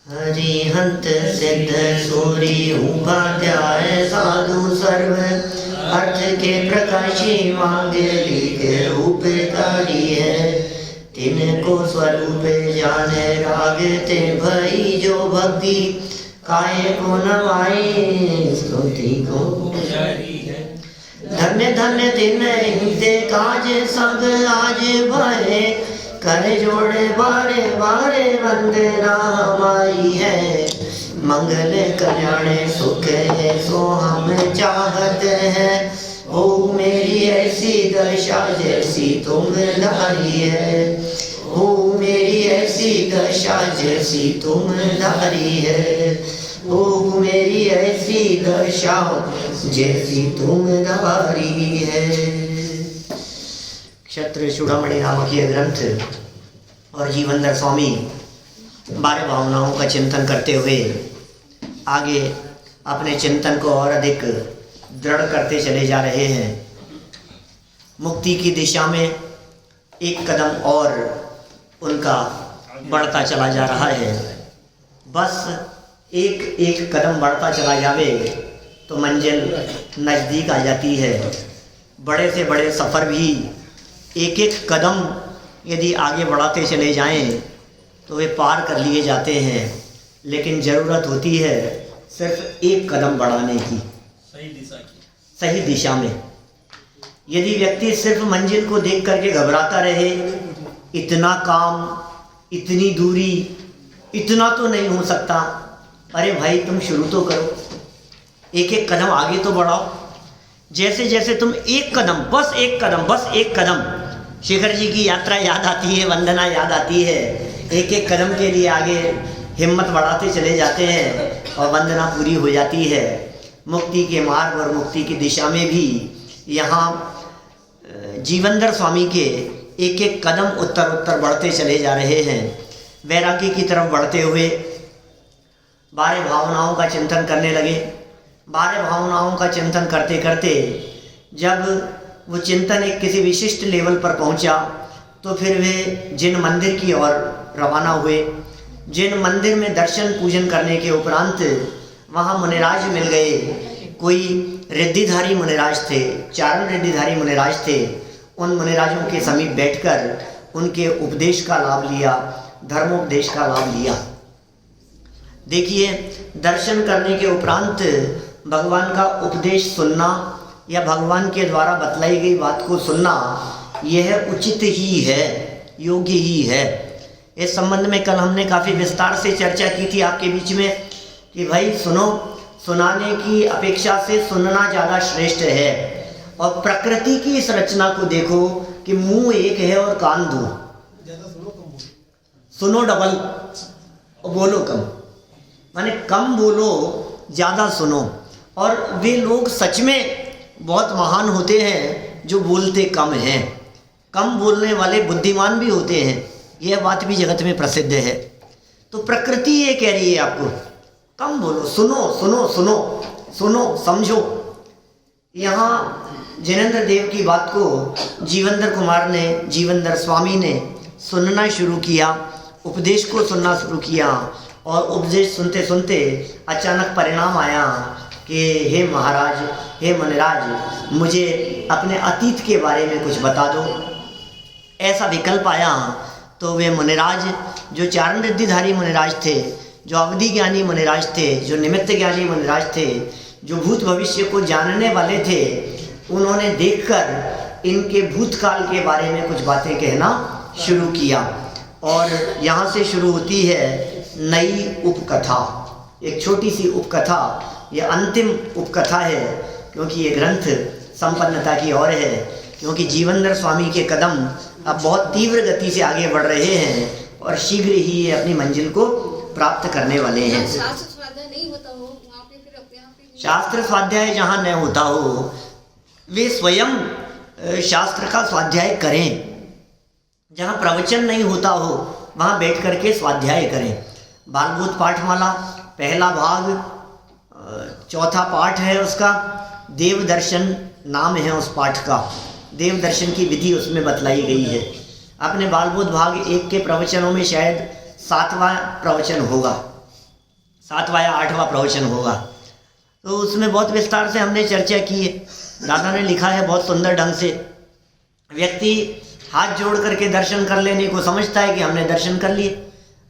हरिहंत सिद्ध सूरी उपाध्याय साधु सर्व अर्थ के प्रकाशी मांगे लिखे रूपकारी है। तिनको स्वरूप जाने राग ते भई जो भक्ति काय को नवाई स्तुति को धन्य धन्य दिन इनते काज सब आज भय कर जोड़े बारे बारे वंदना हमारी है। मंगल कल्याण सुख है सो हम चाहत हैं। ओ मेरी ऐसी दशा जैसी तुम धारी है। ओ मेरी ऐसी दशा जैसी तुम धारी है। ओ मेरी ऐसी दशा जैसी तुम धारी है। क्षत्र चूड़ामणि नामक यह ग्रंथ और जीवनधर स्वामी 12 भावनाओं का चिंतन करते हुए आगे अपने चिंतन को और अधिक दृढ़ करते चले जा रहे हैं। मुक्ति की दिशा में एक कदम और उनका बढ़ता चला जा रहा है। बस एक एक कदम बढ़ता चला जावे तो मंजिल नज़दीक आ जाती है। बड़े से बड़े सफ़र भी एक एक कदम यदि आगे बढ़ाते चले जाएं तो वे पार कर लिए जाते हैं। लेकिन ज़रूरत होती है सिर्फ एक कदम बढ़ाने की, सही दिशा में। यदि व्यक्ति सिर्फ मंजिल को देख करके घबराता रहे, इतना काम, इतनी दूरी, इतना तो नहीं हो सकता, अरे भाई तुम शुरू तो करो, एक एक कदम आगे तो बढ़ाओ। जैसे जैसे तुम एक कदम, बस एक कदम, बस एक कदम, शेखर जी की यात्रा याद आती है, वंदना याद आती है। एक एक कदम के लिए आगे हिम्मत बढ़ाते चले जाते हैं और वंदना पूरी हो जाती है। मुक्ति के मार्ग और मुक्ति की दिशा में भी यहाँ जीवनधर स्वामी के एक एक कदम उत्तर उत्तर बढ़ते चले जा रहे हैं। वैरागी की तरफ बढ़ते हुए 12 भावनाओं का चिंतन करने लगे। 12 भावनाओं का चिंतन करते करते जब वो चिंतन एक किसी विशिष्ट लेवल पर पहुंचा तो फिर वे जिन मंदिर की ओर रवाना हुए। जिन मंदिर में दर्शन पूजन करने के उपरांत वहाँ मुनिराज मिल गए। कोई रिद्धिधारी मुनिराज थे, चारण रिद्धिधारी मुनिराज थे। उन मुनिराजों के समीप बैठकर उनके उपदेश का लाभ लिया, धर्मोपदेश का लाभ लिया। देखिए, दर्शन करने के उपरांत भगवान का उपदेश सुनना या भगवान के द्वारा बतलाई गई बात को सुनना, यह उचित ही है, योग्य ही है। इस संबंध में कल हमने काफ़ी विस्तार से चर्चा की थी आपके बीच में कि भाई सुनो, सुनाने की अपेक्षा से सुनना ज़्यादा श्रेष्ठ है। और प्रकृति की इस रचना को देखो कि मुंह एक है और कान दो, सुनो डबल और बोलो कम, माने कम बोलो ज़्यादा सुनो। और वे लोग सच में बहुत महान होते हैं जो बोलते कम हैं। कम बोलने वाले बुद्धिमान भी होते हैं, यह बात भी जगत में प्रसिद्ध है। तो प्रकृति ये कह रही है आपको कम बोलो, सुनो सुनो सुनो सुनो, समझो। यहाँ जिनेंद्र देव की बात को जीवनधर कुमार ने, जीवनधर स्वामी ने सुनना शुरू किया, उपदेश को सुनना शुरू किया। और उपदेश सुनते सुनते अचानक परिणाम आया कि हे महाराज, हे मुनिराज, मुझे अपने अतीत के बारे में कुछ बता दो। ऐसा विकल्प आया तो वे मुनिराज जो चारण रिद्धिधारी मुनिराज थे, जो अवधि ज्ञानी मुनिराज थे, जो निमित्त ज्ञानी मुनिराज थे, जो भूत भविष्य को जानने वाले थे, उन्होंने देखकर इनके भूतकाल के बारे में कुछ बातें कहना शुरू किया। और यहाँ से शुरू होती है नई उपकथा, एक छोटी सी उपकथा। ये अंतिम उपकथा है क्योंकि ये ग्रंथ संपन्नता की ओर है, क्योंकि जीवनधर स्वामी के कदम अब बहुत तीव्र गति से आगे बढ़ रहे हैं और शीघ्र ही ये अपनी मंजिल को प्राप्त करने वाले हैं। शास्त्र स्वाध्याय नहीं होता हो वहाँ पे फिर अपने आप ही शास्त्र स्वाध्याय जहाँ न होता हो, वे स्वयं शास्त्र का स्वाध्याय करें। जहाँ प्रवचन नहीं होता हो वहाँ बैठ करके स्वाध्याय करें। बालबोध पाठमाला पहला भाग, चौथा पाठ है उसका, देव दर्शन नाम है उस पाठ का। देव दर्शन की विधि उसमें बतलाई गई है। अपने बालबोध भाग 1 के प्रवचनों में शायद 7वां प्रवचन होगा, 7वां या 8वां प्रवचन होगा। तो उसमें बहुत विस्तार से हमने चर्चा की है। दादा ने लिखा है बहुत सुंदर ढंग से, व्यक्ति हाथ जोड़ करके दर्शन कर लेने को समझता है कि हमने दर्शन कर लिए।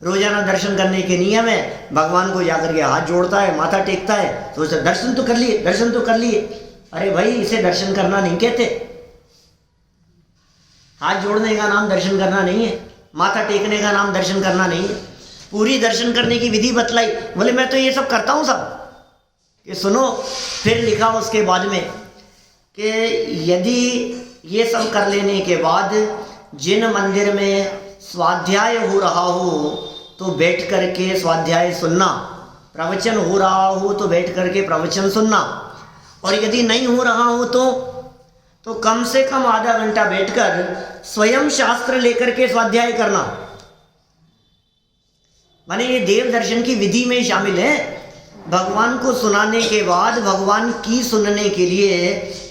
रोजाना दर्शन करने के नियम है, भगवान को जाकर के हाथ जोड़ता है, माथा टेकता है, तो उसे दर्शन तो कर लिए, दर्शन तो कर लिए। अरे भाई, इसे दर्शन करना नहीं कहते। हाथ जोड़ने का नाम दर्शन करना नहीं है, माथा टेकने का नाम दर्शन करना नहीं है। पूरी दर्शन करने की विधि बतलाई। बोले मैं तो ये सब करता हूँ सब। ये सुनो, फिर लिखा उसके बाद में कि यदि ये सब कर लेने के बाद जिन मंदिर में स्वाध्याय हो रहा हो तो बैठ करके स्वाध्याय सुनना, प्रवचन हो रहा हो तो बैठ करके प्रवचन सुनना, और यदि नहीं हो रहा हो तो कम से कम आधा घंटा बैठकर स्वयं शास्त्र लेकर के स्वाध्याय करना। माने ये देव दर्शन की विधि में शामिल है। भगवान को सुनाने के बाद भगवान की सुनने के लिए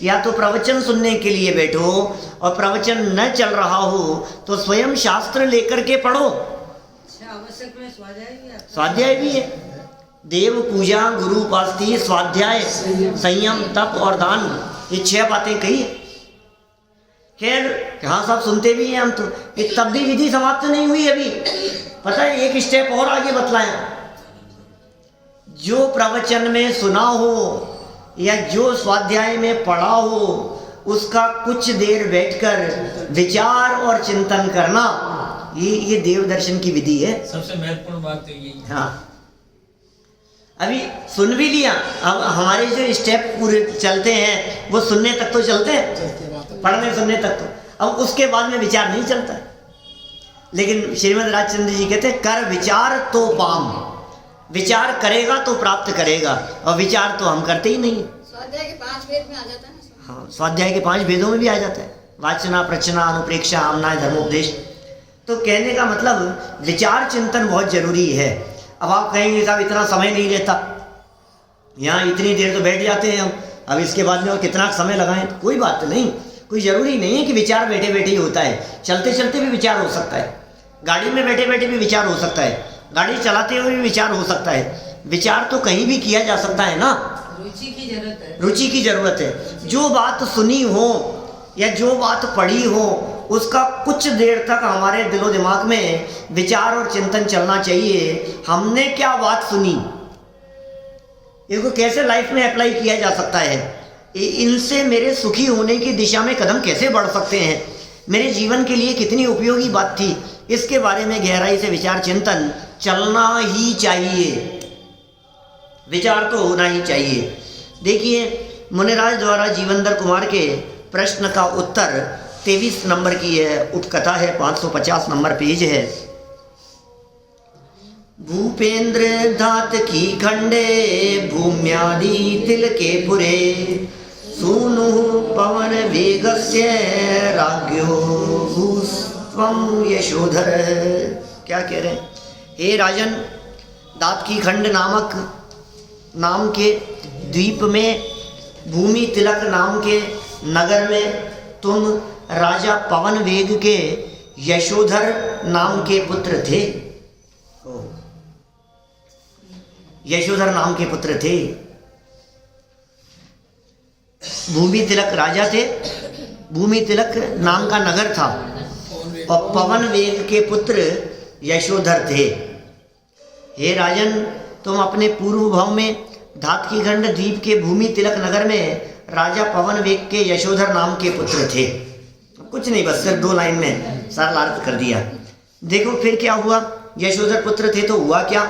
या तो प्रवचन सुनने के लिए बैठो, और प्रवचन न चल रहा हो तो स्वयं शास्त्र लेकर के पढ़ो। आवश्यक में स्वाध्याय भी है। देव पूजा, गुरु उपासना, स्वाध्याय, संयम, तप और दान, ये 6 बातें कही। खैर हाँ, सब सुनते भी हैं हम तो, ये तब भी विधि समाप्त नहीं हुई अभी। पता है, एक स्टेप और आगे बतलाया। जो प्रवचन में सुना हो या जो स्वाध्याय में पढ़ा हो, उसका कुछ देर बैठकर विचार और चिंतन करना, ये देव दर्शन की विधि है। सबसे महत्वपूर्ण बात तो यही है। हाँ, अभी सुन भी लिया, अब हमारे जो स्टेप पूरे चलते हैं वो सुनने तक तो चलते हैं, पढ़ने सुनने तक तो। अब उसके बाद में विचार नहीं चलता है। लेकिन श्रीमद् राजचंद्र जी कहते हैं, कर विचार तो पाम। विचार करेगा तो प्राप्त करेगा, और विचार तो हम करते ही नहीं। स्वाध्याय के 5 वेद में आ जाता है ना। हाँ, स्वाध्याय के 5 वेदों में भी आ जाता है, वाचना, प्रचना, अनुप्रेक्षा, आमनाय, धर्मोपदेश। तो कहने का मतलब विचार चिंतन बहुत जरूरी है। अब आप कहेंगे साहब इतना समय नहीं लेता, यहाँ इतनी देर तो बैठ जाते हैं हम, अब इसके बाद में और कितना समय लगाएं। तो कोई बात नहीं, कोई ज़रूरी नहीं है कि विचार बैठे बैठे ही होता है। चलते चलते भी विचार हो सकता है, गाड़ी में बैठे बैठे भी विचार हो सकता है, गाड़ी चलाते हुए भी विचार हो सकता है। विचार तो कहीं भी किया जा सकता है ना। रुचि की जरूरत है। रुचि की जरूरत है। जो बात सुनी हो या जो बात पढ़ी हो, उसका कुछ देर तक हमारे दिलो दिमाग में विचार और चिंतन चलना चाहिए। हमने क्या बात सुनी, इसको कैसे लाइफ में अप्लाई किया जा सकता है, इनसे मेरे सुखी होने की दिशा में कदम कैसे बढ़ सकते हैं, मेरे जीवन के लिए कितनी उपयोगी बात थी, इसके बारे में गहराई से विचार चिंतन चलना ही चाहिए। विचार तो होना ही चाहिए। देखिए, मुनिराज द्वारा जीवनधर कुमार के प्रश्न का उत्तर 23 नंबर की है, उत्कथा है, 550 नंबर पेज है। भूपेंद्र धात की खंडे भूम्यादि तिल के पुरे, सूनु पवन वेगस्य राज्ञो भूस्त्वं यशोधर। क्या कह रहे हैं? हे राजन, दात की खंड नाम के द्वीप में, भूमि तिलक नाम के नगर में तुम राजा पवन वेग के यशोधर नाम के पुत्र थे। यशोधर नाम के पुत्र थे। भूमि तिलक राजा थे, भूमि तिलक नाम का नगर था, और पवन वेग के पुत्र यशोधर थे। हे राजन, तुम अपने पूर्व भाव में धात की खंड द्वीप के भूमि तिलक नगर में राजा पवन वेग के यशोधर नाम के पुत्र थे। कुछ नहीं, बस सिर्फ 2 लाइन में सारांश कर दिया। देखो फिर क्या हुआ। यशोधर पुत्र थे तो हुआ क्या?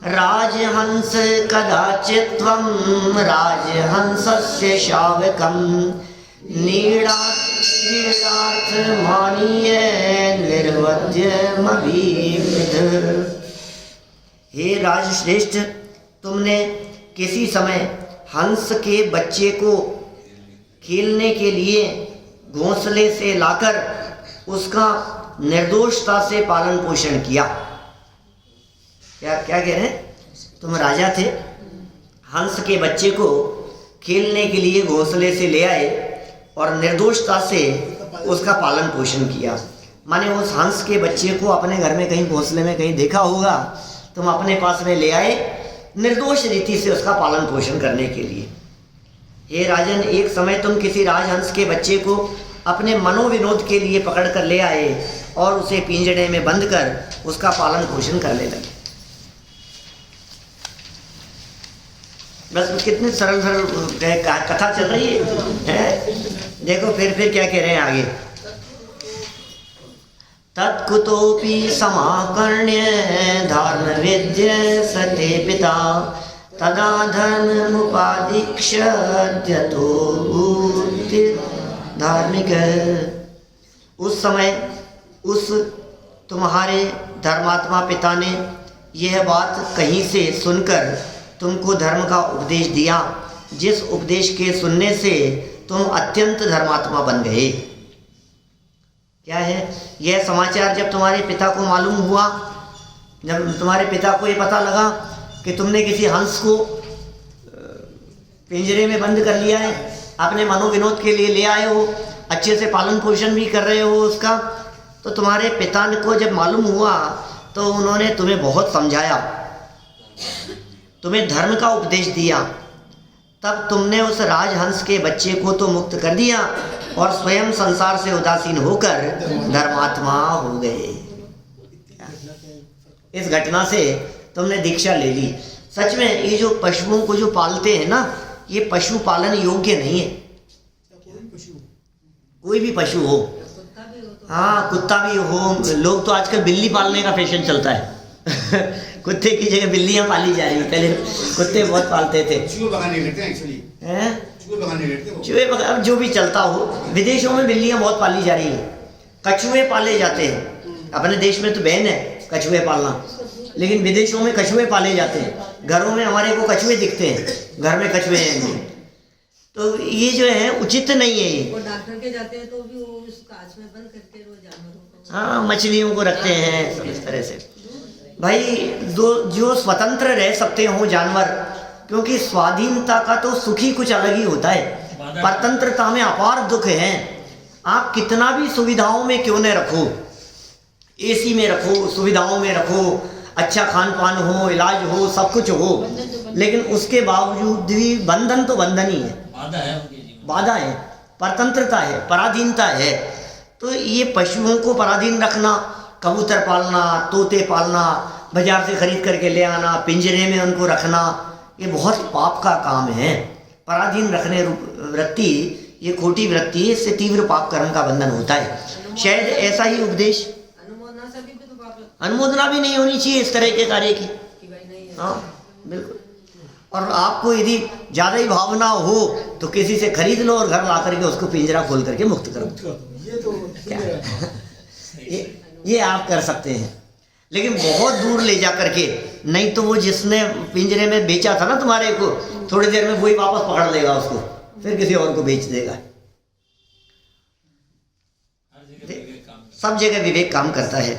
राजहंस कदाचित्वं राजहंसस्य शावकं नीडात् मानीय निर्वध्यमभिविद। हे राजश्रेष्ठ, तुमने किसी समय हंस के बच्चे को खेलने के लिए घोंसले से लाकर उसका निर्दोषता से पालन पोषण किया। क्या कह रहे हैं? तुम राजा थे, हंस के बच्चे को खेलने के लिए घोंसले से ले आए और निर्दोषता से उसका पालन पोषण किया। माने उस हंस के बच्चे को अपने घर में कहीं घोंसले में कहीं देखा होगा तुम अपने पास में ले आए निर्दोष रीति से उसका पालन पोषण करने के लिए। हे राजन, एक समय तुम किसी राजहंस के बच्चे को अपने मनोविनोद के लिए पकड़ कर ले आए और उसे पिंजड़े में बंद कर उसका पालन पोषण करने लगे। बस कितनी सरल सरल कथा चल रही है? देखो फिर क्या कह रहे हैं आगे। तत्कुतोपि समाकर्ण्य धर्म विद्य सते पिता तदा धर्ममुपादीक्ष्य धार्मिक। उस समय उस तुम्हारे धर्मात्मा पिता ने यह बात कहीं से सुनकर तुमको धर्म का उपदेश दिया, जिस उपदेश के सुनने से तुम अत्यंत धर्मात्मा बन गए। क्या है यह समाचार? जब तुम्हारे पिता को मालूम हुआ, जब तुम्हारे पिता को ये पता लगा कि तुमने किसी हंस को पिंजरे में बंद कर लिया है, अपने मनोविनोद के लिए ले आए हो, अच्छे से पालन पोषण भी कर रहे हो उसका, तो तुम्हारे पिता को जब मालूम हुआ तो उन्होंने तुम्हें बहुत समझाया, तुम्हें धर्म का उपदेश दिया। तब तुमने उस राजहंस के बच्चे को तो मुक्त कर दिया और स्वयं संसार से उदासीन होकर धर्मात्मा हो गए। इस घटना से तुमने दीक्षा ले ली। सच में ये जो पशुओं को जो पालते हैं ना, ये पशु पालन योग्य नहीं है। कोई भी पशु हो, हाँ कुत्ता भी हो, लोग तो आजकल बिल्ली पालने का फैशन चलता है कुत्ते की जगह बिल्लियां पाली जा रही है। पहले कुत्ते बहुत पालते थे। चूहे अब जो भी चलता हो, विदेशों में बिल्लियां बहुत पाली जा रही है, कछुए पाले जाते हैं। अपने देश में तो बैन है कछुए पालना, लेकिन विदेशों में कछुए पाले जाते हैं। घरों में हमारे को कछुए दिखते हैं, घर में कछुए हैं, तो ये जो है उचित नहीं है। ये डॉक्टर के जाते हैं तो भी वो उस कांच में बंद करके रोज जानवरों को, हाँ मछलियों को रखते हैं सब इस तरह से। भाई जो स्वतंत्र रह सकते हो जानवर, क्योंकि स्वाधीनता का तो सुख ही कुछ अलग ही होता है, परतंत्रता में अपार दुख है। आप कितना भी सुविधाओं में क्यों न रखो, एसी में रखो, सुविधाओं में रखो, अच्छा खान पान हो, इलाज हो, सब कुछ हो, लेकिन उसके बावजूद भी बंधन तो बंधन ही है, बाधा है, परतंत्रता है, पराधीनता है। तो ये पशुओं को पराधीन रखना, कबूतर पालना, तोते पालना, बाजार से खरीद करके ले आना, पिंजरे में उनको रखना, ये बहुत पाप का काम है। पराधीन रखने वृत्ति ये खोटी वृत्ति है, इससे तीव्र पाप कर्म का बंधन होता है। शायद ऐसा ही उपदेश अनुमोदना भी नहीं होनी चाहिए इस तरह के कार्य की। हाँ बिल्कुल। और आपको यदि ज़्यादा ही भावना हो तो किसी से खरीद लो और घर ला करके उसको पिंजरा खोल करके मुक्त करो। ये आप कर सकते हैं, लेकिन बहुत दूर ले जा करके नहीं तो वो जिसने पिंजरे में बेचा था ना तुम्हारे को, थोड़ी देर में वही वापस पकड़ लेगा उसको, फिर किसी और को बेच देगा। सब जगह विवेक काम करता है।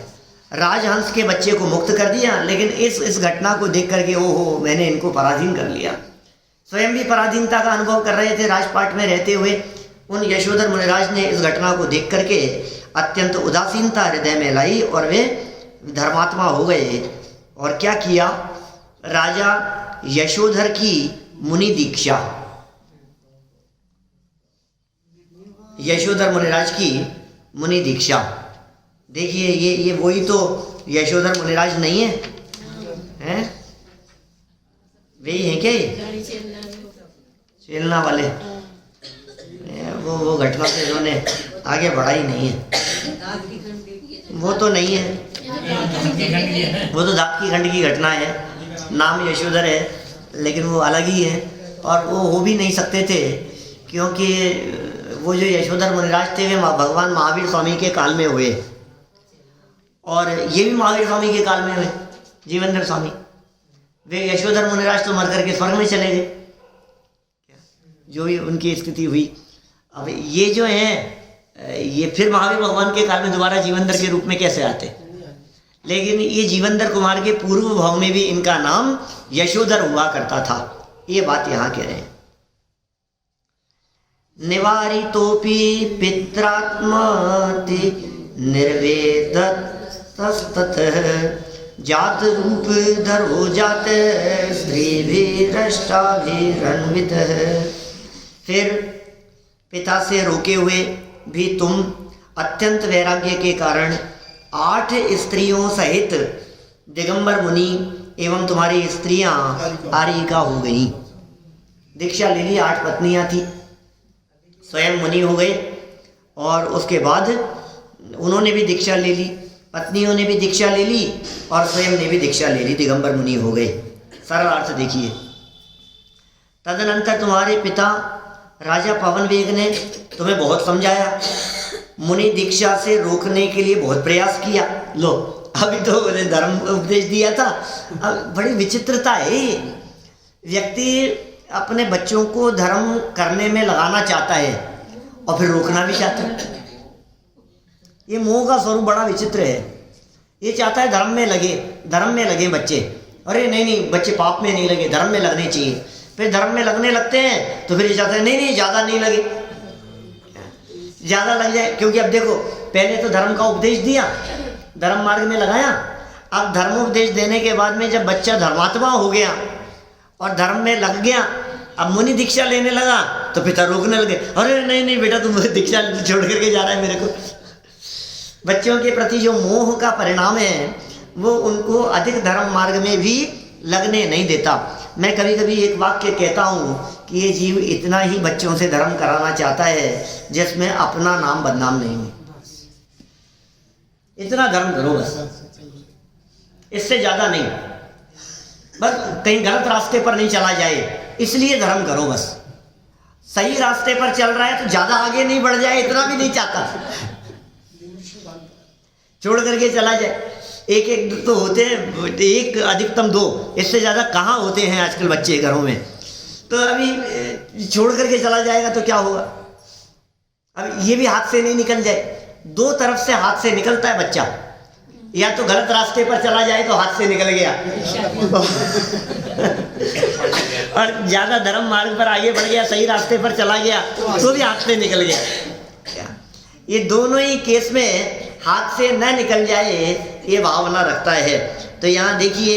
राजहंस के बच्चे को मुक्त कर दिया, लेकिन इस घटना को देख करके ओहो मैंने इनको पराधीन कर लिया। स्वयं भी पराधीनता का अनुभव कर रहे थे राजपाट में रहते हुए। उन यशोधर मुनिराज ने इस घटना को देख करके अत्यंत उदासीनता हृदय में लाई और वे धर्मात्मा हो गए। और क्या किया? राजा यशोधर की मुनि दीक्षा, यशोधर मुनिराज की मुनि दीक्षा। देखिए ये वही तो यशोधर मुनिराज नहीं है, हैं? वही है क्या ये चेलना वाले? वो घटना से इन्होंने आगे बढ़ा ही नहीं है। वो तो नहीं है, वो तो दाँत की खंड की घटना है। नाम यशोधर है लेकिन वो अलग ही है, और वो हो भी नहीं सकते थे, क्योंकि वो जो यशोधर मुनिराज थे वे भगवान महावीर स्वामी के काल में हुए, और ये भी महावीर स्वामी के काल में हुए, जीवेंद्र स्वामी। वे यशोधर मुनिराज तो मर करके स्वर्ग में चले गए, जो भी उनकी स्थिति हुई। अब ये जो हैं ये फिर महावीर भगवान के काल में दोबारा जीवेंद्र के रूप में कैसे आते? लेकिन ये जीवेंद्र कुमार के पूर्व भाव में भी इनका नाम यशोधर हुआ करता था। ये बात यहाँ कह रहे हैं। निवारितोपि पित्रात्मति निर्वेदतस्ततः जात रूप धर हो जाते स्त्री भी रष्टा भी रणवित है। फिर पिता से रोके हुए भी तुम अत्यंत वैराग्य के कारण 8 स्त्रियों सहित दिगंबर मुनि एवं तुम्हारी स्त्रियां आरिका हो गई। दीक्षा ले ली, 8 पत्नियां थी, स्वयं मुनि हो गए और उसके बाद उन्होंने भी दीक्षा ले ली, पत्नियों ने भी दीक्षा ले ली और स्वयं ने भी दीक्षा ले ली, दिगंबर मुनि हो गए। सरल अर्थ देखिए। तदनंतर तुम्हारे पिता राजा पवन वेग ने तुम्हें बहुत समझाया, मुनि दीक्षा से रोकने के लिए बहुत प्रयास किया। लो अभी तो उन्हें धर्म उपदेश दिया था, अब बड़ी विचित्रता है ये। व्यक्ति अपने बच्चों को धर्म करने में लगाना चाहता है और फिर रोकना भी चाहता है। ये मोह का स्वरूप बड़ा विचित्र है। ये चाहता है धर्म में लगे बच्चे। अरे नहीं बच्चे पाप में नहीं लगे, धर्म में लगने चाहिए। फिर धर्म में लगने लगते हैं तो फिर ये चाहते हैं नहीं ज़्यादा नहीं लगे, ज़्यादा लग जाए। क्योंकि अब देखो, पहले तो धर्म का उपदेश दिया, धर्म मार्ग में लगाया। अब धर्मोपदेश देने के बाद में जब बच्चा धर्मात्मा हो गया और धर्म में लग गया, अब मुनि दीक्षा लेने लगा तो पिता रोकने लगे। अरे नहीं बेटा, तुम दीक्षा छोड़ करके जा रहा है मेरे को। बच्चों के प्रति जो मोह का परिणाम है वो उनको अधिक धर्म मार्ग में भी लगने नहीं देता। मैं कभी कभी एक वाक्य कहता हूँ कि ये जीव इतना ही बच्चों से धर्म कराना चाहता है जिसमें अपना नाम बदनाम नहीं हो। इतना धर्म करो बस, इससे ज़्यादा नहीं। बस कहीं गलत रास्ते पर नहीं चला जाए इसलिए धर्म करो बस। सही रास्ते पर चल रहा है तो ज़्यादा आगे नहीं बढ़ जाए, इतना भी नहीं चाहता, छोड़ करके चला जाए। एक तो होते हैं, एक अधिकतम 2, इससे ज़्यादा कहाँ होते हैं आजकल बच्चे घरों में। तो अभी छोड़ करके चला जाएगा तो क्या होगा। अब ये भी हाथ से नहीं निकल जाए। 2 तरफ से हाथ से निकलता है बच्चा, या तो गलत रास्ते पर चला जाए तो हाथ से निकल गया और ज़्यादा धर्म मार्ग पर आगे बढ़ गया, सही रास्ते पर चला गया तो भी हाथ से निकल गया। ये दोनों ही केस में हाथ से न निकल जाए ये भावना रखता है। तो यहाँ देखिए,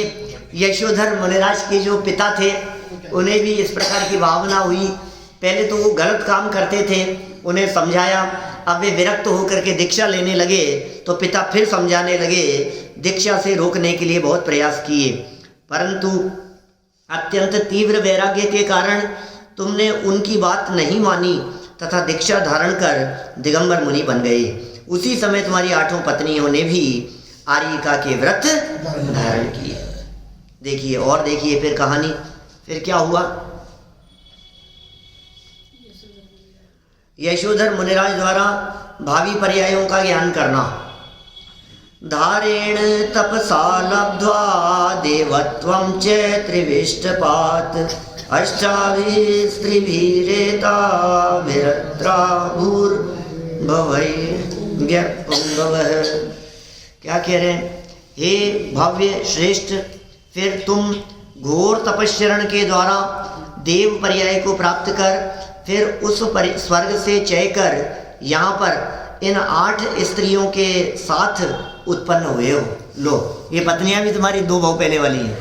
यशोधर मुनिराज के जो पिता थे उन्हें भी इस प्रकार की भावना हुई। पहले तो वो गलत काम करते थे, उन्हें समझाया। अब वे विरक्त होकर के दीक्षा लेने लगे तो पिता फिर समझाने लगे, दीक्षा से रोकने के लिए बहुत प्रयास किए, परंतु अत्यंत तीव्र वैराग्य के कारण तुमने उनकी बात नहीं मानी तथा दीक्षा धारण कर दिगंबर मुनि बन गए। उसी समय तुम्हारी 8 पत्नियों ने भी आर्यिका के व्रत धारण किए। देखिए और देखिए फिर कहानी, फिर क्या हुआ। यशोधर मुनिराज द्वारा भावी पर्यायों का ज्ञान करना। धारेण तपसा लब्ध्वा देवत्वं च त्रिविष्टपात् अष्टाभिः स्त्रीभिरेता विरत्रा भूर्भुवैर्ज्ञपुंगवः। क्या कह रहे हैं, हे भव्य श्रेष्ठ, फिर तुम घोर तपस्चरण के द्वारा देव पर्याय को प्राप्त कर फिर उस स्वर्ग से चय कर यहाँ पर इन 8 स्त्रियों के साथ उत्पन्न हुए हो। लो ये पत्नियां भी तुम्हारी 2 भाव पहले वाली हैं।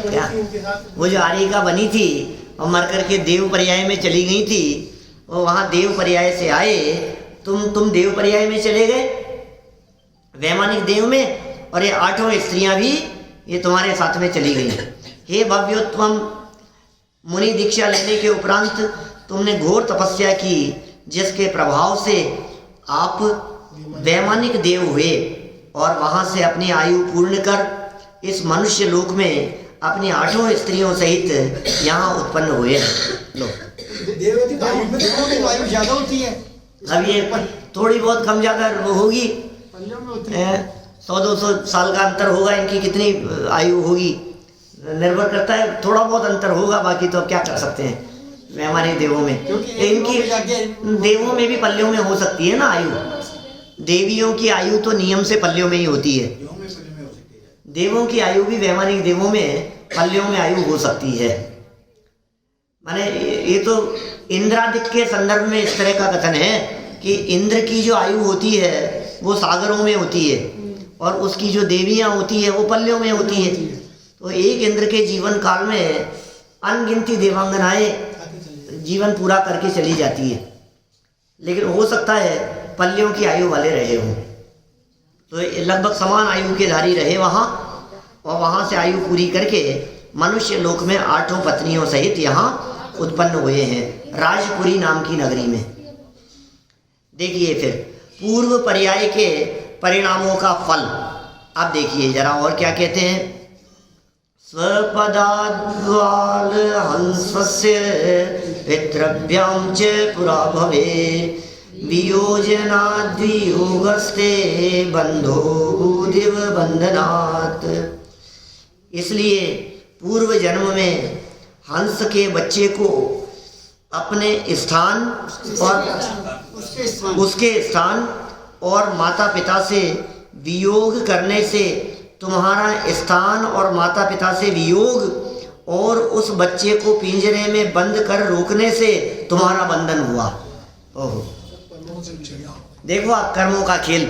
क्या वो जो आर्यिका बनी थी और मर करके देव पर्याय में चली गई थी, वो वहाँ देव पर्याय से आए, तुम देव पर्याय में चले गए, वैमानिक देव में, और ये 8 स्त्रियां भी ये तुम्हारे साथ में चली गई। हे भव्योत्तम, मुनि दीक्षा लेने के उपरांत तुमने घोर तपस्या की, जिसके प्रभाव से आप वैमानिक देव हुए और वहाँ से अपनी आयु पूर्ण कर इस मनुष्य लोक में अपनी 8 स्त्रियों सहित यहाँ उत्पन्न हुए। लो आयु ज्यादा होती है, अब ये थोड़ी बहुत कम ज़्यादा होगी, 100-200 साल का अंतर होगा, इनकी कितनी आयु होगी निर्भर करता है, थोड़ा बहुत अंतर होगा, बाकी तो अब क्या कर सकते हैं। हमारे देवों में, इनकी देवों में भी पल्लियों में हो सकती है ना आयु। देवियों की आयु तो नियम से पल्लियों में ही होती है, देवों की आयु भी वैमानिक देवों में पल्लियों में आयु हो सकती है। माने ये तो इंद्रादित्य के संदर्भ में इस तरह का कथन है कि इंद्र की जो आयु होती है वो सागरों में होती है और उसकी जो देवियाँ होती है वो पल्यों में होती है। तो एक इंद्र के जीवन काल में अनगिनती देवांगनाएं जीवन पूरा करके चली जाती है, लेकिन हो सकता है पल्लियों की आयु वाले रहे हों, तो लगभग समान आयु के धारी रहे वहाँ, और वहाँ से आयु पूरी करके मनुष्य लोक में 8 पत्नियों सहित यहाँ उत्पन्न हुए हैं राजपुरी नाम की नगरी में। देखिए फिर पूर्व पर्याय के परिणामों का फल अब देखिए जरा, और क्या कहते हैं। स्वपदाद्वाल हंसस्य पितृभ्यां च पुरा भवे वियोजनाद्वियोगस्ते बंधो भूदिव बंधनात्। इसलिए पूर्व जन्म में हंस के बच्चे को अपने स्थान और उसके स्थान और माता पिता से वियोग करने से तुम्हारा स्थान और माता पिता से वियोग और उस बच्चे को पिंजरे में बंद कर रोकने से तुम्हारा बंधन हुआ। ओहो, देखो आप कर्मों का खेल,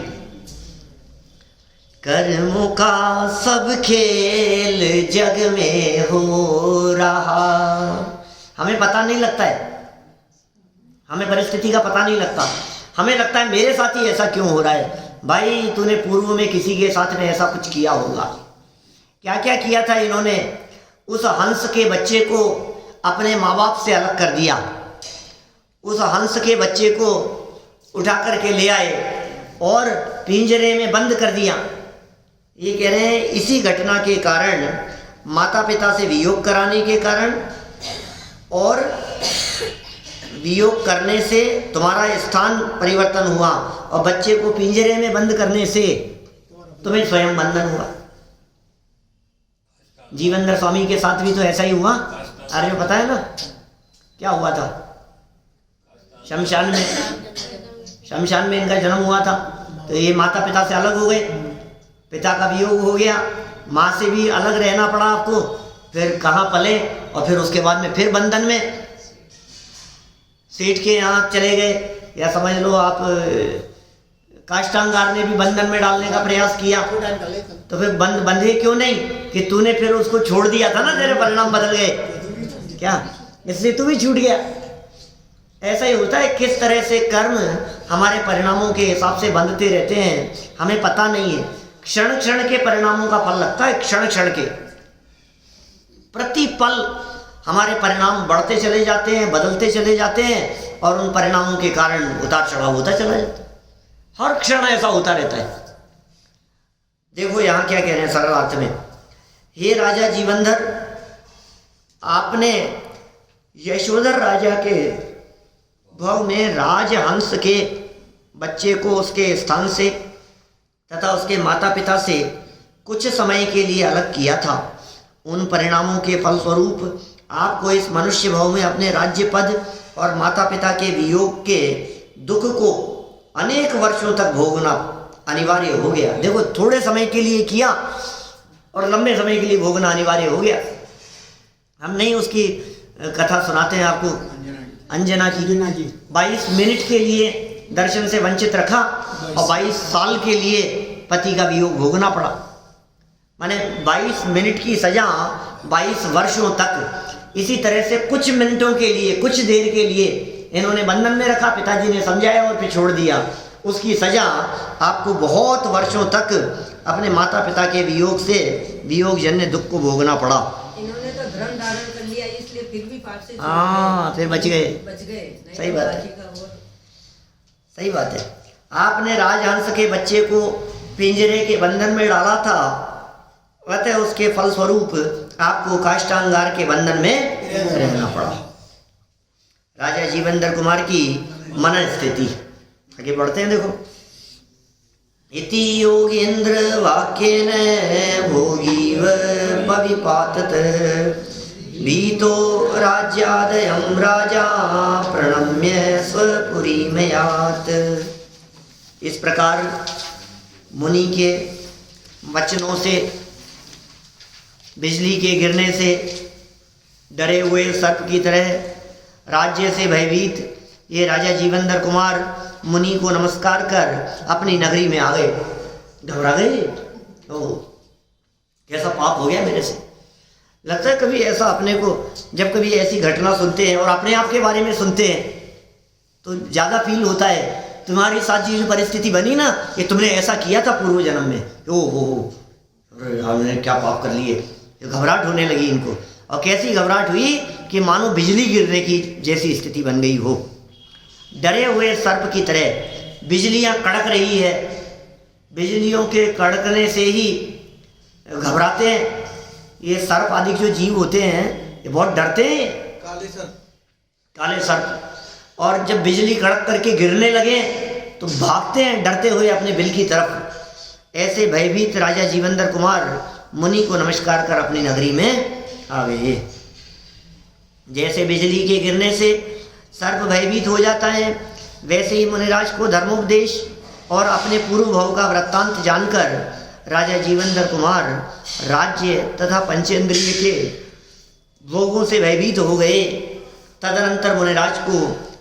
कर्मों का सब खेल जग में हो रहा। हमें पता नहीं लगता है, हमें परिस्थिति का पता नहीं लगता, हमें लगता है मेरे साथ ही ऐसा क्यों हो रहा है। भाई तूने पूर्व में किसी के साथ में ऐसा कुछ किया होगा। क्या क्या किया था इन्होंने, उस हंस के बच्चे को अपने माँ बाप से अलग कर दिया, उस हंस के बच्चे को उठा करके ले आए और पिंजरे में बंद कर दिया। ये कह रहे हैं इसी घटना के कारण, माता पिता से वियोग कराने के कारण और वियोग करने से तुम्हारा स्थान परिवर्तन हुआ, और बच्चे को पिंजरे में बंद करने से तुम्हें स्वयं बंधन हुआ। जीवनधर स्वामी के साथ भी तो ऐसा ही हुआ। अरे पता है ना क्या हुआ था, शमशान में इनका जन्म हुआ था। तो ये माता पिता से अलग हो गए, पिता का वियोग हो गया, माँ से भी अलग रहना पड़ा आपको, फिर कहाँ पले, और फिर उसके बाद में फिर बंधन में सेठ के यहाँ चले गए, या समझ लो आप काष्टांगार ने भी बंधन में डालने का प्रयास किया। तो फिर बंधे क्यों नहीं कि तूने फिर उसको छोड़ दिया था ना, तेरे परिणाम बदल गए क्या, इसलिए तू भी छूट गया। ऐसा ही होता है, किस तरह से कर्म हमारे परिणामों के हिसाब से बंधते रहते हैं, हमें पता नहीं है। क्षण क्षण के परिणामों का फल लगता है, क्षण क्षण के, प्रति पल हमारे परिणाम बढ़ते चले जाते हैं, बदलते चले जाते हैं, और उन परिणामों के कारण उतार चढ़ाव होता चला जाता है। हर क्षण ऐसा होता रहता है। देखो यहाँ क्या कह रहे हैं सरल अर्थ में, हे राजा जीवनधर, आपने यशोधर राजा के भव में राजहंस के बच्चे को उसके स्थान से तथा उसके माता पिता से कुछ समय के लिए अलग किया था। उन परिणामों के फलस्वरूप आपको इस मनुष्य भाव में अपने राज्य पद और माता पिता के वियोग के दुख को अनेक वर्षों तक भोगना अनिवार्य हो गया। देखो, थोड़े समय के लिए किया और लंबे समय के लिए भोगना अनिवार्य हो गया। हम नहीं उसकी कथा सुनाते हैं आपको, अंजना की 22 मिनट के लिए दर्शन से वंचित रखा और 22 साल के लिए पति का वियोग भोगना पड़ा। माने 22 मिनट की सजा 22 वर्षों तक इसी तरह से कुछ मिनटों के लिए, कुछ देर के लिए इन्होंने बंधन में रखा, पिताजी ने समझाया और फिर छोड़ दिया। उसकी सजा आपको बहुत वर्षों तक अपने माता पिता के वियोग से वियोग जन्य दुख को भोगना पड़ा। इन्होंने तो धर्म धारण कर लिया, इसलिए फिर भी पाप से फिर बच गए। सही बात है, सही बात है। आपने राजहंस के बच्चे को पिंजरे के बंधन में डाला था, अतः उसके फलस्वरूप आपको काष्टांगार के बंधन में रहना पड़ा। राजा जीवनधर कुमार की मन स्थिति, आगे बढ़ते हैं। देखो, इति योगेंद्र वाक्येन भोगीव पविपातत भीतो राज्यादयं राजा प्रणम्य स्वपुरीमयात्। इस प्रकार मुनि के वचनों से, बिजली के गिरने से डरे हुए सर्प की तरह राज्य से भयभीत ये राजा जीवनधर कुमार मुनि को नमस्कार कर अपनी नगरी में आ गए। घबरा गए। ओ कैसा पाप हो गया मेरे से। लगता है कभी ऐसा अपने को, जब कभी ऐसी घटना सुनते हैं और अपने आप के बारे में सुनते हैं तो ज़्यादा फील होता है। तुम्हारे साथ ये जो परिस्थिति बनी ना, ये तुमने ऐसा किया था पूर्व जन्म में। ओ हो, हमने क्या पाप कर लिए। घबराहट होने लगी इनको, और कैसी घबराहट हुई कि मानो बिजली गिरने की जैसी स्थिति बन गई हो। डरे हुए सर्प की तरह बिजलियां कड़क रही है, बिजलियों के कड़कने से ही घबराते हैं। ये सर्प आदि जो जीव होते हैं ये बहुत डरते हैं, काले सर्प। और जब बिजली कड़क करके गिरने लगे तो भागते हैं डरते हुए अपने बिल की तरफ। ऐसे भयभीत राजा जीवंदर कुमार मुनि को नमस्कार कर अपनी नगरी में आ गए। जैसे बिजली के गिरने से सर्प भयभीत हो जाता है, वैसे ही मुनिराज को धर्मोपदेश और अपने पूर्व भाव का वृत्तांत जानकर राजा जीवंदर कुमार राज्य तथा पंचेंद्रिय के भोगों से भयभीत हो गए। तदनंतर मुनिराज को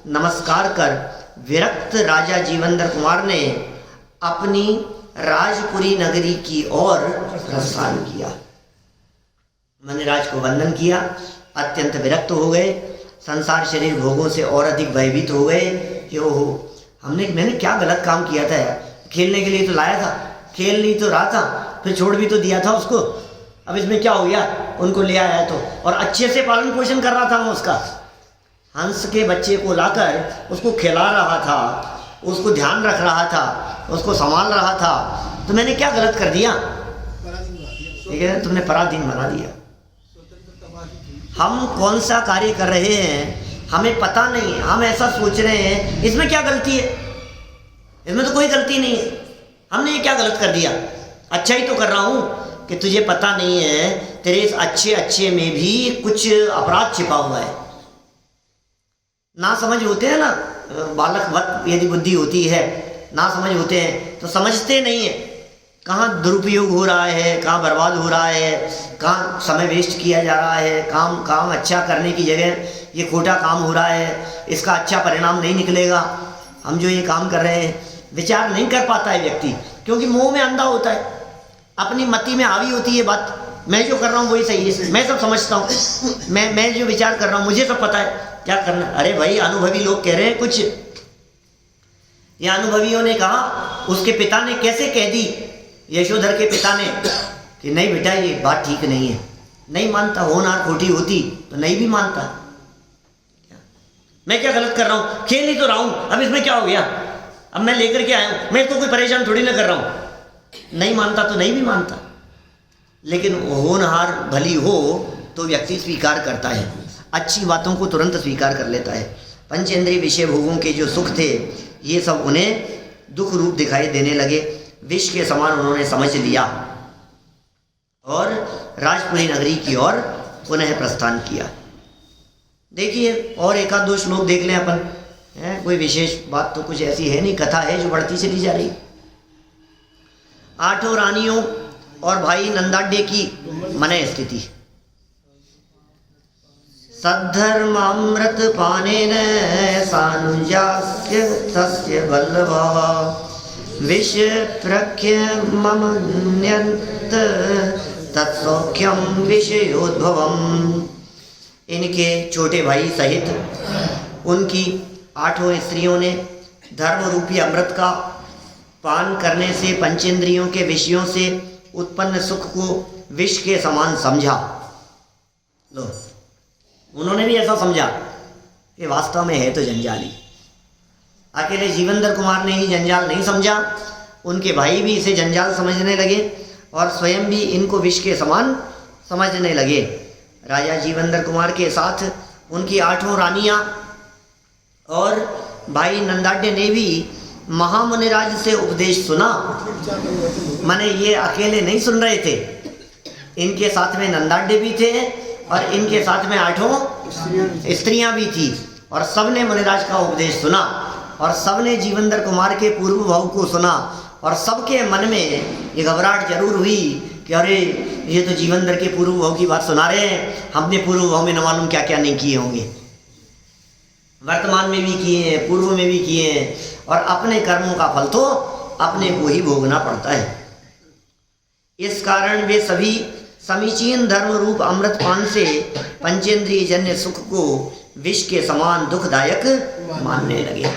नमस्कार कर विरक्त राजा जीवंदर कुमार ने अपनी राजपुरी नगरी की ओर प्रस्थान किया। मुनिराज को वंदन किया, अत्यंत विरक्त हो गए, संसार शरीर भोगों से और अधिक भयभीत हो गए कि ओहो, मैंने क्या गलत काम किया था यार। खेलने के लिए तो लाया था, खेल नहीं तो रहा था, फिर छोड़ भी तो दिया था उसको, अब इसमें क्या हो गया। उनको ले आया तो, और अच्छे से पालन पोषण कर रहा था मैं उसका। हंस के बच्चे को लाकर उसको खिला रहा था, उसको ध्यान रख रहा था, उसको संभाल रहा था, तो मैंने क्या गलत कर दिया। ठीक है, तुमने पराधीन बना दिया। हम कौन सा कार्य कर रहे हैं हमें पता नहीं, हम ऐसा सोच रहे हैं इसमें क्या गलती है, इसमें तो कोई गलती नहीं है, हमने ये क्या गलत कर दिया। अच्छा ही तो कर रहा हूँ कि तुझे पता नहीं है तेरे इस अच्छे में भी कुछ अपराध छिपा हुआ है। ना समझ होते हैं ना, बालक वत यदि बुद्धि होती है, ना समझ होते हैं तो समझते नहीं है कहाँ दुरुपयोग हो रहा है, कहाँ बर्बाद हो रहा है, कहाँ समय वेस्ट किया जा रहा है, काम अच्छा करने की जगह ये खोटा काम हो रहा है, इसका अच्छा परिणाम नहीं निकलेगा। हम जो ये काम कर रहे हैं विचार नहीं कर पाता है व्यक्ति, क्योंकि मोह में अंधा होता है, अपनी मति में हावी होती है बात। मैं जो कर रहा हूँ वही सही है, मैं सब समझता हूँ, मैं जो विचार कर रहा हूँ मुझे सब पता है क्या करना। अरे भाई, अनुभवी लोग कह रहे हैं कुछ। ये अनुभवियों ने कहा, उसके पिता ने कैसे कह दी, यशोधर के पिता ने, कि नहीं बेटा ये बात ठीक नहीं है। नहीं मानता, होनहार खोटी होती तो नहीं भी मानता। मैं क्या गलत कर रहा हूँ, खेल ही तो रहा हूँ, अब इसमें क्या हो गया, अब मैं लेकर के आया हूँ, मैं इसको कोई परेशान थोड़ी ना कर रहा हूँ। नहीं मानता तो नहीं भी मानता, लेकिन होनहार भली हो तो व्यक्ति स्वीकार करता है, अच्छी बातों को तुरंत स्वीकार कर लेता है। पंचेंद्रिय विषय भोगों के जो सुख थे ये सब उन्हें दुख रूप दिखाई देने लगे, विष के समान उन्होंने समझ लिया और राजपुरी नगरी की ओर पुनः प्रस्थान किया। देखिए और एक आध दो श्लोक देख लें अपन, है कोई विशेष बात तो कुछ ऐसी है नहीं, कथा है जो बढ़ती चली जा रही। 8 रानियों और भाई नंदाढ्य की मन स्थिति। सद्धर्मामृत पानेन सानुजास्य तस्य वल्लभा विष प्रख्य ममन्यन्त तत्सौख्यम विषयोद्भवम्। इनके छोटे भाई सहित उनकी 8 स्त्रियों ने धर्म रूपी अमृत का पान करने से पंचेंद्रियों के विषयों से उत्पन्न सुख को विष के समान समझा। लो, उन्होंने भी ऐसा समझा कि वास्तव में है तो जंजाली। अकेले जीवंदर कुमार ने ही जंजाल नहीं समझा, उनके भाई भी इसे जंजाल समझने लगे और स्वयं भी इनको विष के समान समझने लगे। राजा जीवंदर कुमार के साथ उनकी 8 रानियां और भाई नंदाढ्य ने भी महामुनिराज से उपदेश सुना। माने ये अकेले नहीं सुन रहे थे, इनके साथ में नंदाढ्य भी थे और इनके साथ में 8 स्त्रियां भी थी, और सबने मुनिराज का उपदेश सुना और सबने जीवंदर कुमार के पूर्व भाव को सुना, और सबके मन में ये घबराहट जरूर हुई कि अरे ये तो जीवंदर के पूर्व भाव की बात सुना रहे हैं, हमने पूर्व भाव में न मालूम क्या क्या नहीं किए होंगे, वर्तमान में भी किए हैं, पूर्व में भी किए हैं, और अपने कर्मों का फल तो अपने को ही भोगना पड़ता है। इस कारण वे सभी समीचीन धर्म रूप अमृत पान से पंचेंद्रिय जन्य सुख को विष के समान दुखदायक मानने लगे,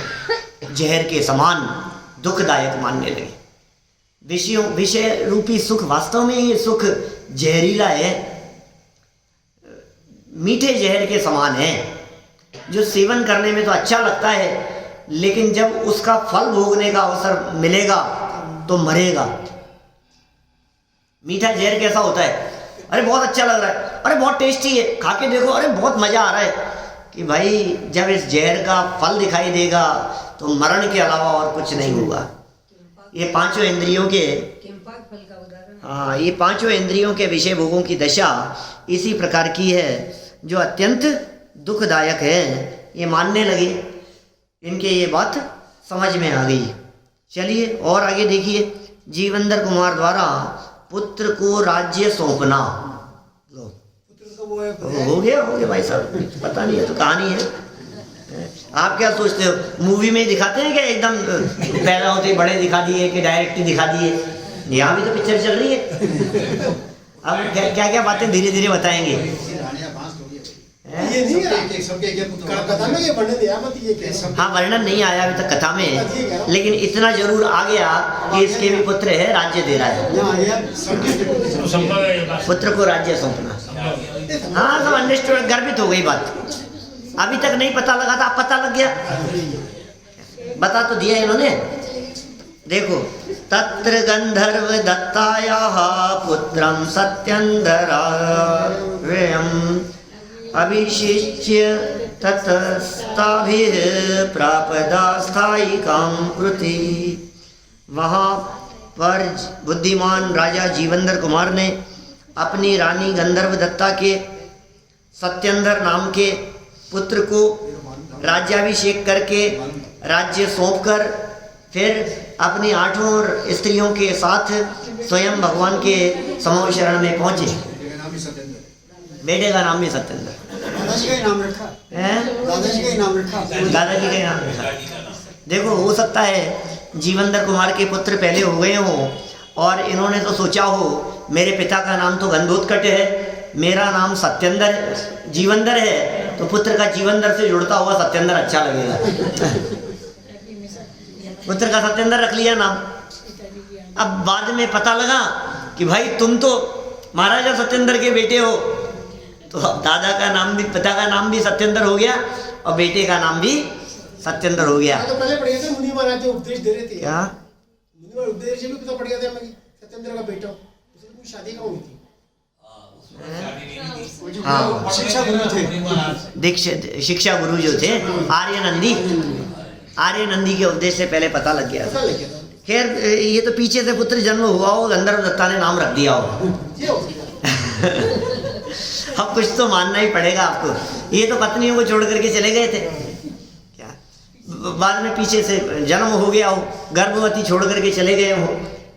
जहर के समान दुखदायक मानने लगे। विषय रूपी सुख वास्तव में ये सुख जहरीला है, मीठे जहर के समान है, जो सेवन करने में तो अच्छा लगता है लेकिन जब उसका फल भोगने का अवसर मिलेगा तो मरेगा। मीठा जहर कैसा होता है? अरे बहुत अच्छा लग रहा है, अरे बहुत टेस्टी है, खा के देखो, अरे बहुत मजा आ रहा है, कि भाई जब इस जहर का फल दिखाई देगा तो मरण के अलावा और कुछ नहीं होगा। ये पांचों इंद्रियों के केम्पाक फल का उदाहरण। हाँ, ये पांचों इंद्रियों के विषय भोगों की दशा इसी प्रकार की है जो अत्यंत दुखदायक है। ये मानने लगे, इनके ये बात समझ में आ गई। चलिए और आगे देखिए, जीवंदर कुमार द्वारा पुत्र को राज्य सौंपना। लो, हो गया भाई साहब, पता नहीं है तो कहानी है। आप क्या सोचते हो, मूवी में दिखाते हैं क्या एकदम पैदा होते बड़े दिखा दिए कि डायरेक्ट ही दिखा दिए? यहाँ भी तो पिक्चर चल रही है। अब क्या क्या बातें धीरे धीरे बताएंगे। हाँ, वर्णन नहीं आया अभी तक कथा में, लेकिन इतना जरूर आ गया कि इसके भी पुत्र है, राज्य दे रहा है, पुत्र को राज्य सौंपना। हाँ, सब अंडरस्टूड, गर्वित हो गई बात। अभी तक नहीं पता लगा था, अब पता लग गया, बता तो दिया इन्होंने। देखो, तत्र गंधर्व दत्तायाः पुत्रं सत्यंधरार्यम् अभिषिच्य ततस्ताभिः प्रापदास्थायिकां कृति। वहाँ पर बुद्धिमान राजा जीवंदर कुमार ने अपनी रानी गंधर्व दत्ता के सत्यंधर नाम के पुत्र को राज्याभिषेक करके राज्य सौंपकर फिर अपनी 8 स्त्रियों के साथ स्वयं भगवान के समूह शरण में पहुंचे। बेटे का नाम भी सत्येंद्र, दादाजी का नाम रखा है, दादाजी का नाम रखा, दादाजी का नाम रखा। देखो, हो सकता है जीवंदर कुमार के पुत्र पहले हो गए हों और इन्होंने तो सोचा हो मेरे पिता का नाम तो गंधोत्कच है, मेरा नाम सत्येंद्र जीवंदर है, तो पुत्र का जीवंदर से जुड़ता हुआ सत्येंद्र अच्छा लगेगा। पुत्र का सत्येंद्र रख लिया नाम। अब बाद में पता लगा कि भाई तुम तो महाराजा सत्येंद्र के बेटे हो, तो अब दादा का नाम भी, पिता का नाम भी सत्येंद्र हो गया और बेटे का नाम भी सत्येंद्र हो गया। तो पहले पढ़ गए थे, मुनि महाराज जो उपदेश दे रहे थे। क्या मुनि महाराज उपदेश भी पता पड़ गया था मैं सत्येंद्र का बेटा हूँ। उसकी शादी कहाँ हुई थी? हाँ, शिक्षा गुरु थे, दीक्षित शिक्षा गुरु जो थे आर्य नंदी के उपदेश से पहले पता लग गया था। खैर, ये तो पीछे से पुत्र जन्म हुआ हो, गंधर्व दत्ता ने नाम रख दिया हो। अब कुछ तो मानना ही पड़ेगा आपको। ये तो पत्नियों को छोड़ करके चले गए थे क्या? बाद में पीछे से जन्म हो गया हो, गर्भवती छोड़ करके चले गए हो।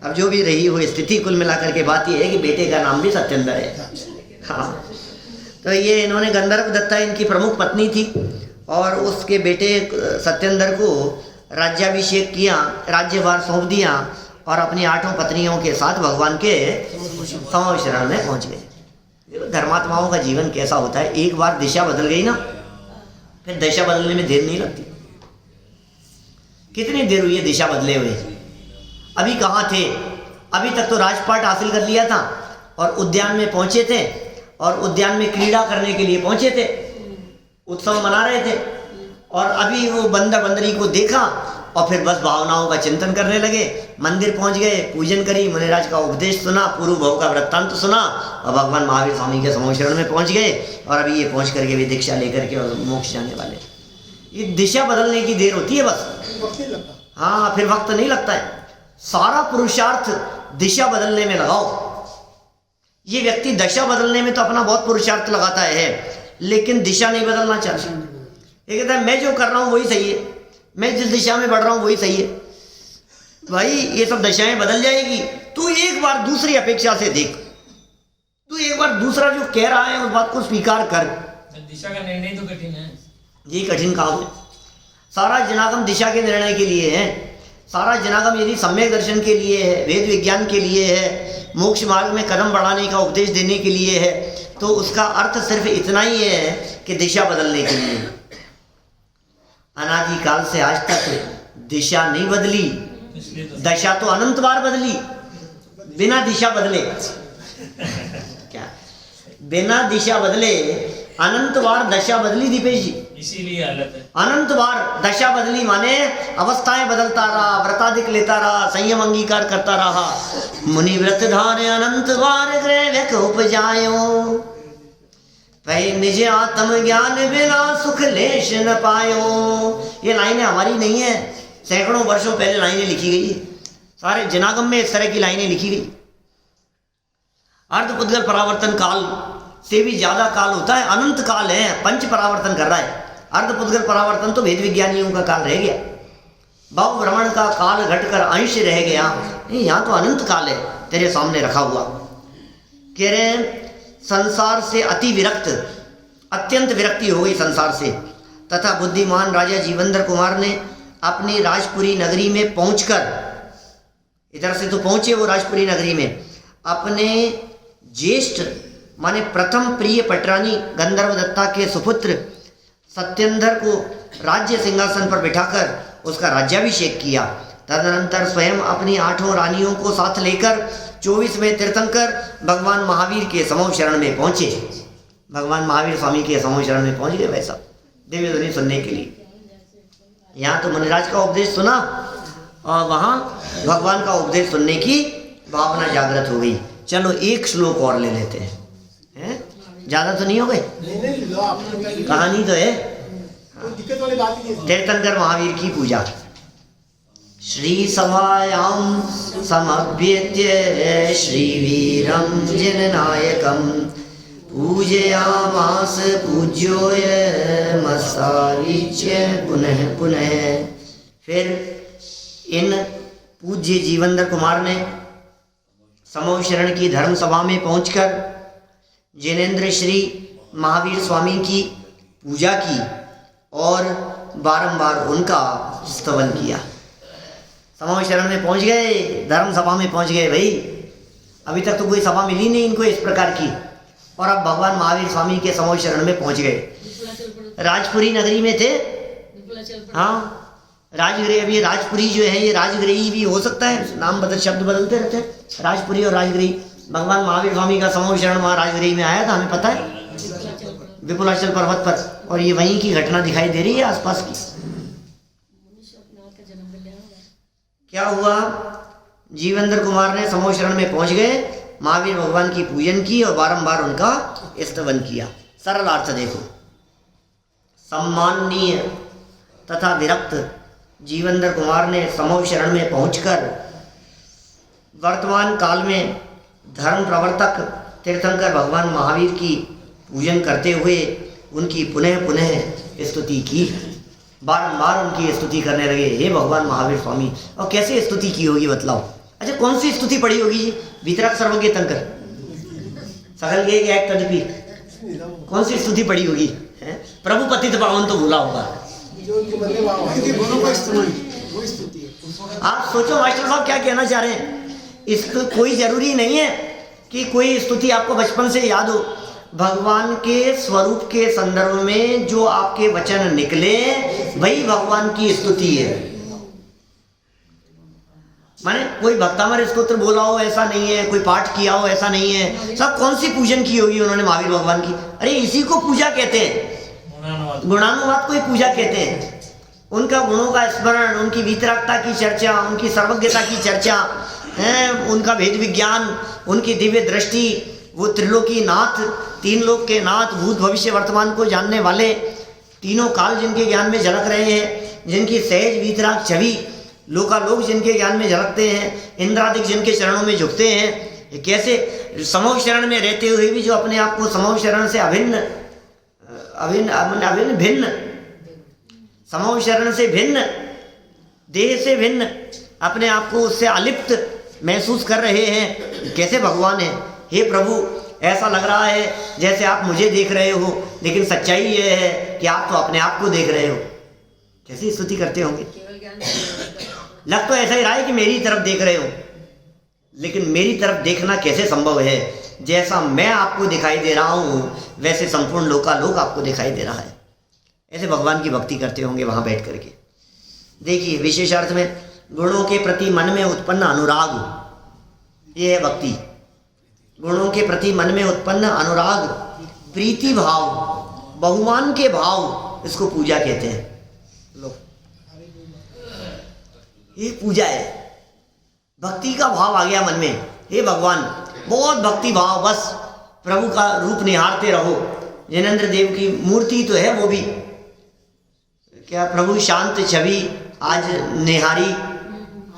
अब जो भी रही हो स्थिति, कुल मिलाकर के बात ये है कि बेटे का नाम भी सत्येंद्र है। हाँ, तो ये इन्होंने गंधर्व दत्ता इनकी प्रमुख पत्नी थी और उसके बेटे सत्येंद्र को राज्याभिषेक किया, राज्यभार सौंप दिया और अपनी 8 पत्नियों के साथ भगवान के समूह शरण में पहुंच गए। धर्मात्माओं का जीवन कैसा होता है, एक बार दिशा बदल गई ना, फिर दिशा बदलने में देर नहीं लगती। कितनी देर हुई है दिशा बदले हुए? अभी कहाँ थे? अभी तक तो राजपाट हासिल कर लिया था और उद्यान में पहुंचे थे और उद्यान में क्रीड़ा करने के लिए पहुंचे थे, उत्सव मना रहे थे। और अभी वो बंदर बंदरी को देखा और फिर बस भावनाओं का चिंतन करने लगे। मंदिर पहुंच गए, पूजन करी, मुनिराज का उपदेश सुना, पूर्व भव का वृत्तांत सुना और भगवान महावीर स्वामी के समूह शरण में पहुंच गए। और अभी ये पहुंच करके भी दीक्षा लेकर के और मोक्ष जाने वाले। ये दिशा बदलने की देर होती है बस, वक्त नहीं लगता। हाँ, फिर वक्त नहीं लगता है। सारा पुरुषार्थ दिशा बदलने में लगाओ। ये व्यक्ति दशा बदलने में तो अपना बहुत पुरुषार्थ लगाता है, लेकिन दिशा नहीं बदलना चाहता। ये कहता है मैं जो कर रहा हूँ वही सही है, मैं जिस दिशा में बढ़ रहा हूँ वही सही है। भाई ये सब दशाएं बदल जाएगी। तू एक बार दूसरी अपेक्षा से देख, तू एक बार दूसरा जो कह रहा है उस बात को स्वीकार कर। दिशा का निर्णय तो कठिन है। ये कठिन काम है। सारा जनागम दिशा के निर्णय के लिए है। सारा जनागम यदि सम्यक दर्शन के लिए है, वेद विज्ञान के लिए है, मोक्ष मार्ग में कदम बढ़ाने का उपदेश देने के लिए है, तो उसका अर्थ सिर्फ इतना ही है कि दिशा बदलने के लिए। अनादिकाल से आज तक दिशा नहीं बदली, इसलिए तो दशा तो अनंत बार बदली, बिना दिशा बदले। क्या बिना दिशा बदले अनंत बार दशा बदली दीपेश जी, इसीलिए हालत है। अनंत बार दशा बदली माने अवस्थाएं बदलता रहा, व्रताधिक लेता रहा, संयम अंगीकार करता रहा। मुनि व्रत धारे अनंत बार ग्रह उपजायो, भाई निज आत्म ज्ञान बिना सुख लेश न पायो। ये लाइनें हमारी नहीं है, सैकड़ों वर्षों पहले लाइनें लिखी गई है। सारे जनागम में इस तरह की लाइनें लिखी गई। अर्धपुद्गल परावर्तन काल से भी ज्यादा काल होता है, अनंत काल है, पंच परावर्तन कर रहा है। अर्धपुद्गल परावर्तन तो वेद विज्ञानियों का काल रह गया, भाव भ्रमण का काल घटकर अंश रह गया। नहीं, यहाँ तो अनंत काल है तेरे सामने रखा हुआ। कह रहे हैं संसार से अति विरक्त, अत्यंत विरक्ति हो गई संसार से, तथा बुद्धिमान राजा जीवंदर कुमार ने अपनी राजपुरी नगरी में पहुंचकर, इधर से तो पहुंचे वो राजपुरी नगरी में, अपने ज्येष्ठ माने प्रथम प्रिय पटरानी गंधर्व दत्ता के सुपुत्र सत्येंद्र को राज्य सिंहासन पर बिठाकर उसका राज्याभिषेक किया। तदनंतर स्वयं अपनी 8 रानियों को साथ लेकर 24वें तीर्थंकर भगवान महावीर के समूह शरण में पहुंचे। भगवान महावीर स्वामी के समूह शरण में पहुंच गए भाई साहब, दिव्य ध्वनि सुनने के लिए। यहाँ तो मुनिराज का उपदेश सुना और वहाँ भगवान का उपदेश सुनने की भावना जागृत हो गई। चलो एक श्लोक और ले लेते हैं, ज़्यादा तो नहीं हो गए, नहीं लो, आपने कहानी तो है। कोई दिक्कत वाली बात नहीं है। तीर्थंकर महावीर की पूजा। श्री सभायां समभ्येत्य श्रीवीरं जननायकं पूजयामास पूज्योय मस्ताविच्य पुनः पुनः। फिर इन पूज्य जीवंदर कुमार ने समूह शरण की धर्म सभा में पहुंचकर जिनेन्द्र श्री महावीर स्वामी की पूजा की और बारंबार उनका स्तवन किया। समूह शरण में पहुंच गए, धर्म सभा में पहुंच गए भाई। अभी तक तो कोई सभा मिली नहीं इनको इस प्रकार की, और अब भगवान महावीर स्वामी के समूह शरण में पहुंच गए। राजपुरी नगरी में थे, हाँ राजगृह। अभी राजपुरी जो है ये राजगृही भी हो सकता है, नाम बदल शब्द बदलते रहते हैं, राजपुरी और राजगृही। भगवान महावीर स्वामी का समूह शरण वहाँ राजगृही में आया था, हमें पता है, विपुलाचल पर्वत पर। और ये वहीं की घटना दिखाई दे रही है आसपास की। क्या हुआ, जीवेंद्र कुमार ने समूह शरण में पहुंच गए, महावीर भगवान की पूजन की और बारंबार उनका स्तवन किया। सरल अर्थ देखो, सम्माननीय तथा विरक्त जीवेंद्र कुमार ने समूह शरण में पहुंचकर वर्तमान काल में धर्म प्रवर्तक तीर्थंकर भगवान महावीर की पूजन करते हुए उनकी पुनः पुनः स्तुति की। बारंबार उनकी स्तुति करने लगे, हे भगवान महावीर स्वामी। और कैसे स्तुति की होगी बतलाओ? अच्छा, कौन सी स्तुति पड़ी होगी जी? वितरक सर्वज्ञ तंकर सकल के एक तदपि, कौन सी स्तुति पड़ी होगी? प्रभु पतित पावन तो भूला होगा। आप सोचो मास्टर साहब क्या कहना चाह रहे हैं। इसको कोई जरूरी नहीं है कि कोई स्तुति आपको बचपन से याद हो। भगवान के स्वरूप के संदर्भ में जो आपके वचन निकले वही भगवान की स्तुति है। माने कोई भक्तामर स्तोत्र बोला हो ऐसा नहीं है, कोई पाठ किया हो ऐसा नहीं है। सब कौन सी पूजन की होगी उन्होंने महावीर भगवान की? अरे इसी को पूजा कहते हैं, गुणानुवाद को ही पूजा कहते हैं। उनका गुणों का स्मरण, उनकी वितरकता की चर्चा, उनकी सर्वज्ञता की चर्चा है, उनका भेद विज्ञान, उनकी दिव्य दृष्टि, वो त्रिलोकी नाथ, तीन लोक के नाथ, भूत भविष्य वर्तमान को जानने वाले, तीनों काल जिनके ज्ञान में झलक रहे हैं, जिनकी सहज वीतराग छवि लोकालोक जिनके ज्ञान में झलकते हैं, इंद्रादिक जिनके चरणों में झुकते हैं। कैसे समूह शरण में रहते हुए भी जो अपने आप को समूह शरण से अभिन्न भिन्न, समूह शरण से भिन्न, देह से भिन्न, अपने आप को उससे अलिप्त महसूस कर रहे हैं। कैसे भगवान है? हे प्रभु, ऐसा लग रहा है जैसे आप मुझे देख रहे हो, लेकिन सच्चाई यह है कि आप तो अपने आप को देख रहे हो। कैसी स्तुति करते होंगे। लग तो ऐसा ही रहा है कि मेरी तरफ देख रहे हो, लेकिन मेरी तरफ देखना कैसे संभव है? जैसा मैं आपको दिखाई दे रहा हूँ वैसे संपूर्ण लोकालोक आपको दिखाई दे रहा है। ऐसे भगवान की भक्ति करते होंगे वहाँ बैठ करके। देखिए, विशेष अर्थ में गुणों के प्रति मन में उत्पन्न अनुराग, ये है भक्ति। गुणों के प्रति मन में उत्पन्न अनुराग, प्रीति भाव, बहुमान के भाव, इसको पूजा कहते हैं। लो, ये पूजा है। भक्ति का भाव आ गया मन में, हे भगवान, बहुत भक्ति भाव, बस प्रभु का रूप निहारते रहो। जिनेंद्र देव की मूर्ति तो है, वो भी क्या प्रभु शांत छवि आज निहारी,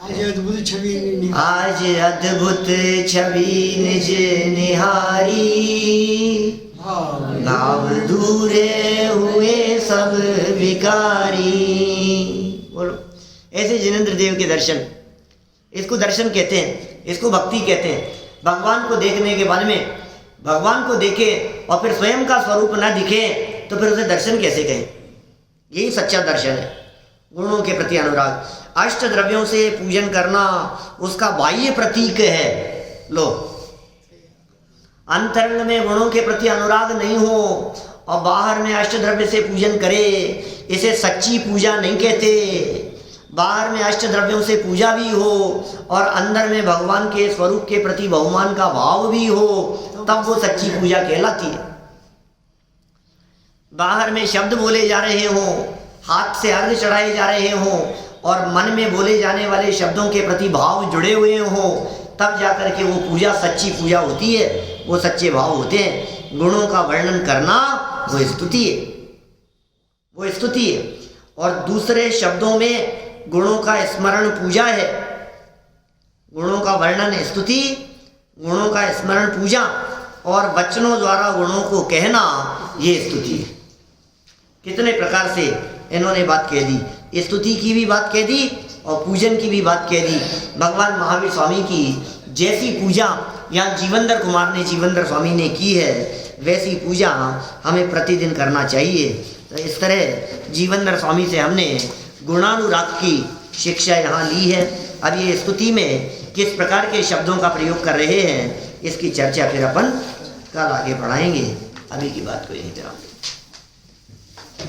आज अद्भुत छवि, आज अद्भुत छवि निज निहारी, भाव दूरे हुए सब विकारी। बोलो, ऐसे जिनेंद्र देव के दर्शन, इसको दर्शन कहते हैं, इसको भक्ति कहते हैं। भगवान को देखने के बाद में, भगवान को देखे और फिर स्वयं का स्वरूप न दिखे तो फिर उसे दर्शन कैसे कहें? यही सच्चा दर्शन है। गुणों के प्रति अनुराग, अष्ट द्रव्यों से पूजन करना उसका बाह्य प्रतीक है। लो, अंतरंग में गुणों के प्रति अनुराग नहीं हो और बाहर में अष्ट द्रव्य से पूजन करे, इसे सच्ची पूजा नहीं कहते। बाहर में अष्ट द्रव्यों से पूजा भी हो और अंदर में भगवान के स्वरूप के प्रति बहुमान का भाव भी हो, तब वो सच्ची पूजा कहलाती है। बाहर में शब्द बोले जा रहे हों, हाथ से अर्घ चढ़ाए जा रहे हों और मन में बोले जाने वाले शब्दों के प्रति भाव जुड़े हुए हों, तब जाकर के वो पूजा सच्ची पूजा होती है, वो सच्चे भाव होते हैं। गुणों का वर्णन करना वो स्तुति है, वो स्तुति है। और दूसरे शब्दों में गुणों का स्मरण पूजा है। गुणों का वर्णन स्तुति, गुणों का स्मरण पूजा, और वचनों द्वारा गुणों को कहना ये स्तुति है। कितने प्रकार से इन्होंने बात कह दी, स्तुति की भी बात कह दी और पूजन की भी बात कह दी। भगवान महावीर स्वामी की जैसी पूजा यहाँ जीवनधर कुमार ने, जीवनधर स्वामी ने की है, वैसी पूजा हमें प्रतिदिन करना चाहिए। तो इस तरह जीवनधर स्वामी से हमने गुणानुराग की शिक्षा यहाँ ली है। अब ये स्तुति में किस प्रकार के शब्दों का प्रयोग कर रहे हैं, इसकी चर्चा फिर अपन कल आगे बढ़ाएंगे। अभी की बात को यहीं पे